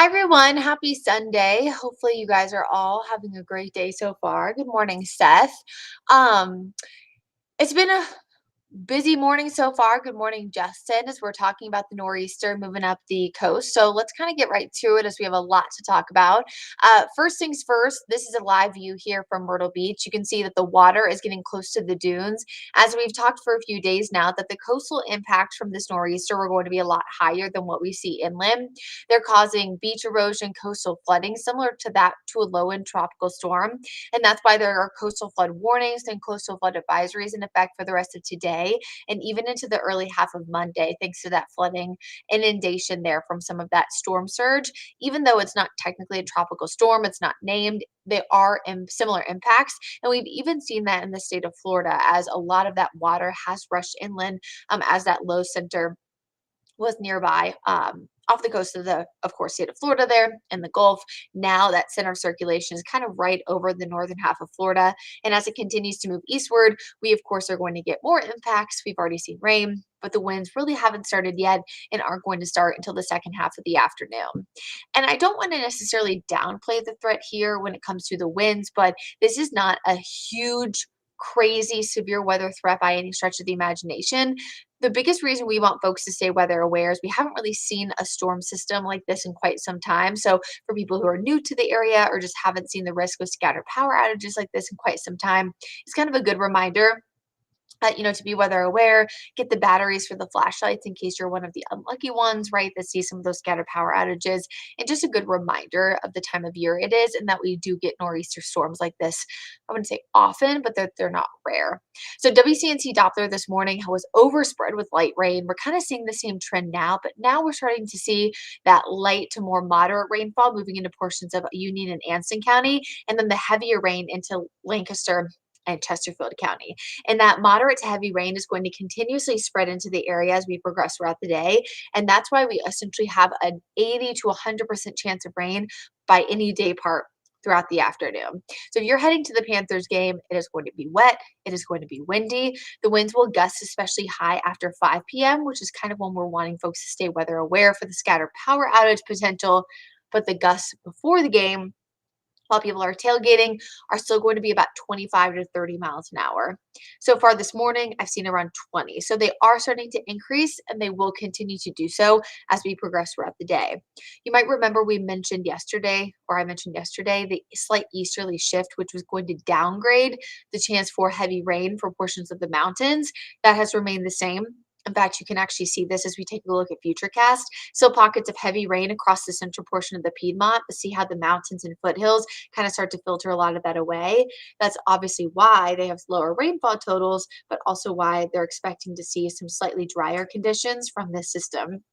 Hi everyone, happy Sunday. Hopefully you guys are all having a great day so far. Good morning, Seth. Um, it's been a busy morning so far. Good morning, Justin, as we're talking about the nor'easter moving up the coast. So let's kind of get right to it as we have a lot to talk about. First things first, this is a live view here from Myrtle Beach. You can see that the water is getting close to the dunes. As we've talked for a few days now, that the coastal impacts from this nor'easter are going to be a lot higher than what we see inland. They're causing beach erosion, coastal flooding, similar to that to a low end tropical storm. And that's why there are coastal flood warnings and coastal flood advisories in effect for the rest of today and even into the early half of Monday, thanks to that flooding inundation there from some of that storm surge. Even though it's not technically a tropical storm, it's not named, they are in similar impacts. And we've even seen that in the state of Florida as a lot of that water has rushed inland as that low center was nearby off the coast of of course, state of Florida there in the Gulf. Now that center of circulation is kind of right over the northern half of Florida. And as it continues to move eastward, we, of course, are going to get more impacts. We've already seen rain, but the winds really haven't started yet and aren't going to start until the second half of the afternoon. And I don't want to necessarily downplay the threat here when it comes to the winds, but this is not a huge crazy severe weather threat by any stretch of the imagination. The biggest reason we want folks to stay weather aware is we haven't really seen a storm system like this in quite some time. So, for people who are new to the area or just haven't seen the risk of scattered power outages like this in quite some time, it's kind of a good reminder to be weather aware, get the batteries for the flashlights in case you're one of the unlucky ones, right, that see some of those scattered power outages. And just a good reminder of the time of year it is and that we do get nor'easter storms like this. I wouldn't say often, but they're not rare. So WCNC Doppler this morning was overspread with light rain. We're kind of seeing the same trend now, but now we're starting to see that light to more moderate rainfall moving into portions of Union and Anston County, and then the heavier rain into Lancaster and Chesterfield County. And that moderate to heavy rain is going to continuously spread into the area as we progress throughout the day. And that's why we essentially have an 80 to 100% chance of rain by any day part throughout the afternoon. So if you're heading to the Panthers game, it is going to be wet. It is going to be windy. The winds will gust especially high after 5 p.m., which is kind of when we're wanting folks to stay weather aware for the scattered power outage potential. But the gusts before the game, while people are tailgating, are still going to be about 25 to 30 miles an hour. So far this morning, I've seen around 20. So they are starting to increase and they will continue to do so as we progress throughout the day. You might remember I mentioned yesterday, the slight easterly shift, which was going to downgrade the chance for heavy rain for portions of the mountains. That has remained the same. In fact, you can actually see this as we take a look at Futurecast. Still pockets of heavy rain across the central portion of the Piedmont, but see how the mountains and foothills kind of start to filter a lot of that away. That's obviously why they have lower rainfall totals, but also why they're expecting to see some slightly drier conditions from this system.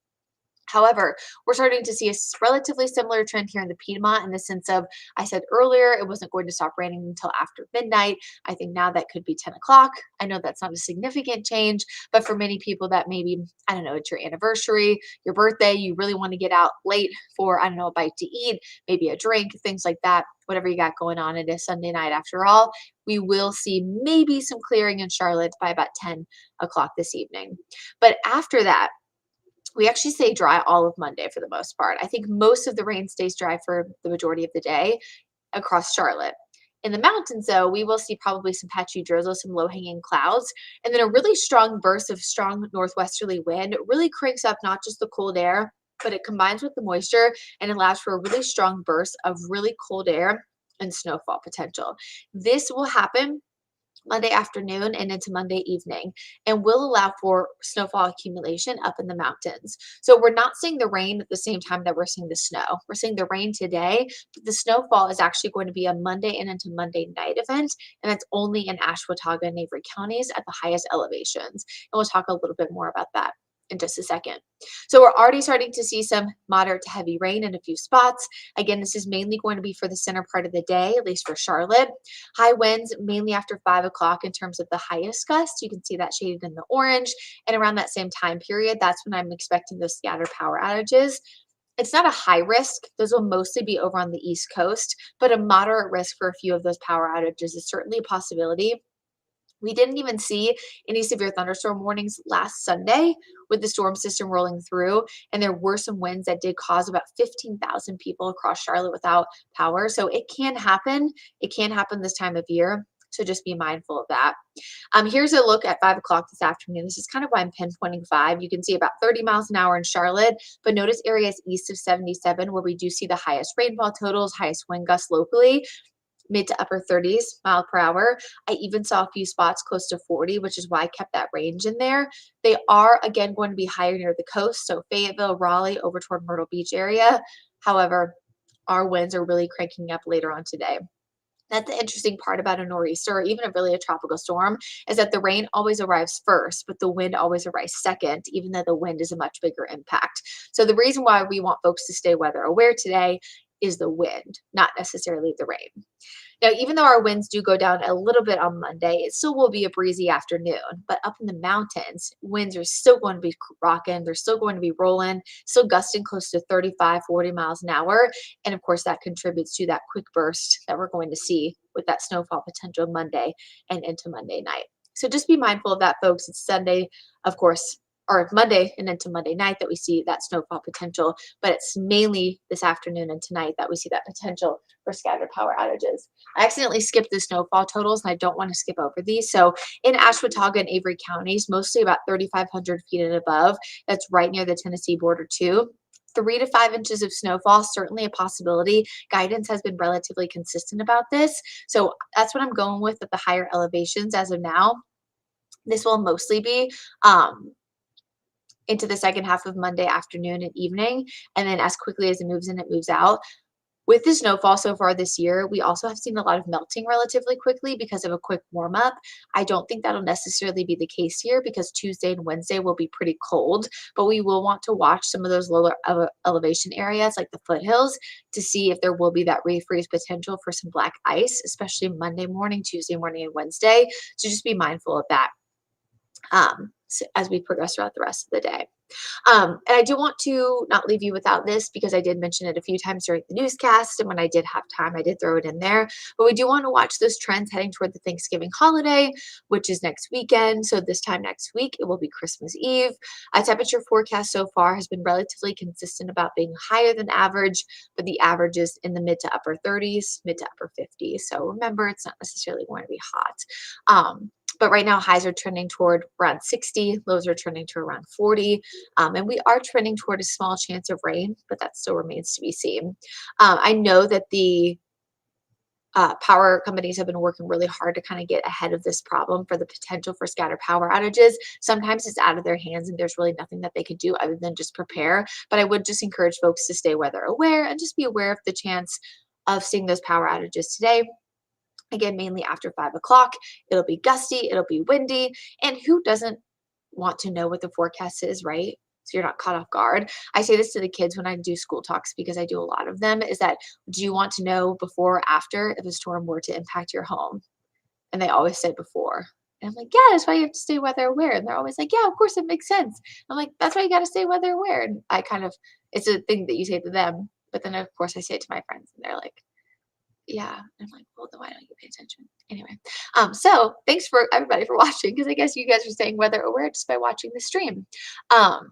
However, we're starting to see a relatively similar trend here in the Piedmont in the sense of, I said earlier, it wasn't going to stop raining until after midnight. I think now that could be 10 o'clock. I know that's not a significant change, but for many people that maybe, I don't know, it's your anniversary, your birthday, you really want to get out late for, I don't know, a bite to eat, maybe a drink, things like that, whatever you got going on. It is Sunday night after all. We will see maybe some clearing in Charlotte by about 10 o'clock this evening. But after that, we actually stay dry all of Monday for the most part. I think most of the rain stays dry for the majority of the day across Charlotte. In the mountains, though, we will see probably some patchy drizzle, some low hanging clouds, and then a really strong burst of strong northwesterly wind. It really cranks up not just the cold air, but it combines with the moisture and allows for a really strong burst of really cold air and snowfall potential. This will happen Monday afternoon and into Monday evening, and will allow for snowfall accumulation up in the mountains. So we're not seeing the rain at the same time that we're seeing the snow. We're seeing the rain today, but the snowfall is actually going to be a Monday and into Monday night event, and it's only in Ashwaubenon and Avery counties at the highest elevations. And we'll talk a little bit more about that in just a second. So we're already starting to see some moderate to heavy rain in a few spots. Again, this is mainly going to be for the center part of the day, at least for Charlotte. High winds mainly after 5 o'clock in terms of the highest gust. You can see that shaded in the orange. And around that same time period, that's when I'm expecting those scattered power outages. It's not a high risk. Those will mostly be over on the East Coast, but a moderate risk for a few of those power outages is certainly a possibility. We didn't even see any severe thunderstorm warnings last Sunday with the storm system rolling through, and there were some winds that did cause about 15,000 people across Charlotte without power. So it can happen. It can happen this time of year. So just be mindful of that. Here's a look at 5 o'clock this afternoon. This is kind of why I'm pinpointing 5. You can see about 30 miles an hour in Charlotte, but notice areas east of 77 where we do see the highest rainfall totals, highest wind gusts locally, mid to upper 30s mile per hour. I even saw a few spots close to 40, which is why I kept that range in there. They are again going to be higher near the coast, so Fayetteville, Raleigh, over toward Myrtle Beach area. However, our winds are really cranking up later on today. That's the interesting part about a nor'easter, or even really a tropical storm, is that the rain always arrives first, but the wind always arrives second, even though the wind is a much bigger impact. So the reason why we want folks to stay weather aware today is the wind, not necessarily the rain. Now, even though our winds do go down a little bit on Monday, it still will be a breezy afternoon. But up in the mountains, winds are still going to be rocking. They're still going to be rolling, still gusting close to 35, 40 miles an hour. And of course, that contributes to that quick burst that we're going to see with that snowfall potential Monday and into Monday night. So just be mindful of that, folks. It's Sunday, of course, or Monday and into Monday night that we see that snowfall potential, but it's mainly this afternoon and tonight that we see that potential for scattered power outages. I accidentally skipped the snowfall totals and I don't want to skip over these. So in Ashwaubenon and Avery counties, mostly about 3,500 feet and above, that's right near the Tennessee border too. 3 to 5 inches of snowfall, certainly a possibility. Guidance has been relatively consistent about this. So that's what I'm going with at the higher elevations as of now. This will mostly be into the second half of Monday afternoon and evening. And then as quickly as it moves in, it moves out. With the snowfall so far this year, we also have seen a lot of melting relatively quickly because of a quick warm up. I don't think that'll necessarily be the case here because Tuesday and Wednesday will be pretty cold, but we will want to watch some of those lower elevation areas like the foothills to see if there will be that refreeze potential for some black ice, especially Monday morning, Tuesday morning, and Wednesday. So just be mindful of that as we progress throughout the rest of the day. And I do want to not leave you without this because I did mention it a few times during the newscast, and when I did have time, I did throw it in there. But we do want to watch those trends heading toward the Thanksgiving holiday, which is next weekend. So this time next week, it will be Christmas Eve. A temperature forecast so far has been relatively consistent about being higher than average, but the average is in the mid to upper 30s, mid to upper 50s. So remember, it's not necessarily going to be hot. But right now, highs are trending toward around 60, lows are trending to around 40, and we are trending toward a small chance of rain, but that still remains to be seen. I know that the power companies have been working really hard to kind of get ahead of this problem for the potential for scattered power outages. Sometimes it's out of their hands and there's really nothing that they can do other than just prepare. But I would just encourage folks to stay weather aware and just be aware of the chance of seeing those power outages today. Again, mainly after 5 o'clock. It'll be gusty, it'll be windy, and who doesn't want to know what the forecast is, right? So you're not caught off guard. I say this to the kids when I do school talks because I do a lot of them, is that do you want to know before or after if a storm were to impact your home? And they always say before. And I'm like, yeah, that's why you have to stay weather aware. And they're always like, yeah, of course it makes sense. I'm like, that's why you got to stay weather aware. And I kind of, it's a thing that you say to them. But then, of course, I say it to my friends and they're like, yeah. And I'm like, well, then why don't you pay attention? Anyway, so thanks for everybody for watching because I guess you guys are staying weather aware just by watching the stream. Um,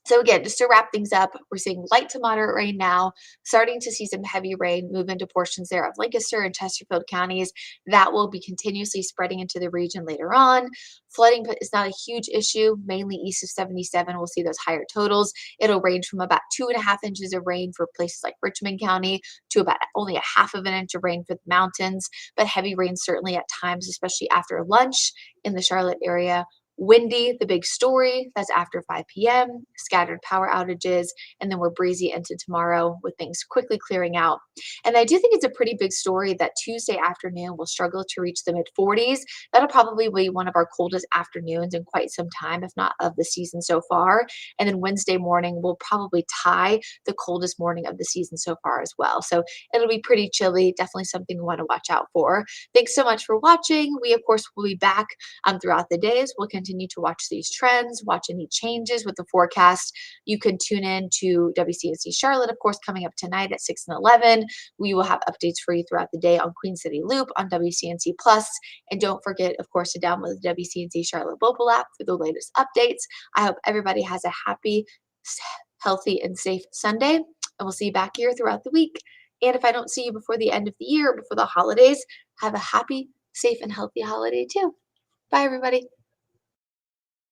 so again, just to wrap things up, we're seeing light to moderate rain now, starting to see some heavy rain move into portions there of Lancaster and Chesterfield counties. That will be continuously spreading into the region later on. Flooding is not a huge issue, mainly east of 77. We'll see those higher totals. It'll range from about 2.5 inches of rain for places like Richmond County to about only a half of an inch of rain for the mountains, but heavy rain certainly at times, especially after lunch in the Charlotte area. Windy, the big story, that's after 5 p.m., scattered power outages, and then we're breezy into tomorrow with things quickly clearing out. And I do think it's a pretty big story that Tuesday afternoon will struggle to reach the mid 40s. That'll probably be one of our coldest afternoons in quite some time, if not of the season so far. And then Wednesday morning will probably tie the coldest morning of the season so far as well. So it'll be pretty chilly, definitely something we want to watch out for. Thanks so much for watching. We, of course, will be back throughout the days. We'll continue continue to watch these trends, watch any changes with the forecast, you can tune in to WCNC Charlotte, of course, coming up tonight at 6 and 11. We will have updates for you throughout the day on Queen City Loop, on WCNC Plus, and don't forget, of course, to download the WCNC Charlotte mobile app for the latest updates. I hope everybody has a happy, healthy, and safe Sunday, and we'll see you back here throughout the week. And if I don't see you before the end of the year, before the holidays, have a happy, safe, and healthy holiday too. Bye, everybody.